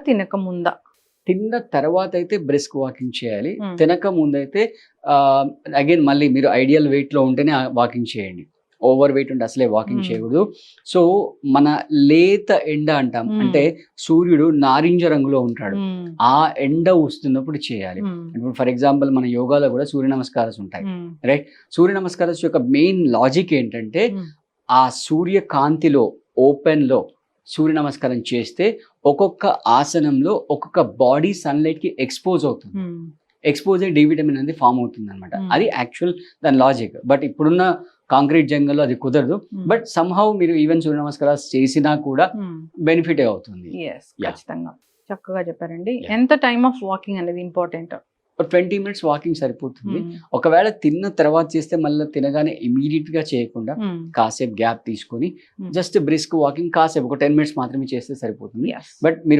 తినక ముందా? తిన్న తర్వాత అయితే బ్రిస్క్ వాకింగ్ చేయాలి. Hmm. తినక ముందైతే అగైన్ మళ్ళీ మీరు ఐడియల్ వెయిట్ లో ఉంటేనే వాకింగ్ చేయండి. ఓవర్ వెయిట్ ఉంటే అసలే వాకింగ్ Hmm. చేయకూడదు. సో మన లేత ఎండ అంటాం, Hmm. అంటే సూర్యుడు నారింజ రంగులో ఉంటాడు. Hmm. ఆ ఎండ వస్తున్నప్పుడు చేయాలి. Hmm. ఇప్పుడు ఫర్ ఎగ్జాంపుల్ మన యోగాలో కూడా సూర్య నమస్కారాలు ఉంటాయి, Hmm. రైట్? సూర్య నమస్కారాల యొక్క మెయిన్ లాజిక్ ఏంటంటే Hmm. ఆ సూర్య కాంతిలో ఓపెన్ లో సూర్య నమస్కారం చేస్తే ఒక్కొక్క ఆసనంలో ఒక్కొక్క బాడీ సన్లైట్ కి ఎక్స్పోజ్ అవుతుంది. Hmm. ఎక్స్పోజ్ అయ్యి డి విటమిన్ అనేది ఫామ్ అవుతుంది అనమాట. Hmm. అది యాక్చువల్ దాని లాజిక్. బట్ ఇప్పుడున్న కాంక్రీట్ జంగల్లో అది కుదరదు. Hmm. బట్ సమ్హౌ మీరు ఈవెన్ సూర్య నమస్కారాలు చేసినా కూడా Hmm. బెనిఫిట్ అవుతుంది. Yes, Yeah. ఖచ్చితంగా చక్కగా చెప్పారండి. Yeah. ఎంత టైమ్ ఆఫ్ వాకింగ్ అనేది ఇంపార్టెంట్? 20 minutes వాకింగ్ సరిపోతుంది. ఒకవేళ తిన్న తర్వాత చేస్తే మళ్ళీ తినగానే ఇమీడియట్ గా చేయకుండా కాసేపు గ్యాప్ తీసుకొని జస్ట్ బ్రిస్క్ వాకింగ్ కాసేపు ఒక 10 minutes మాత్రమే చేస్తే సరిపోతుంది. బట్ మీరు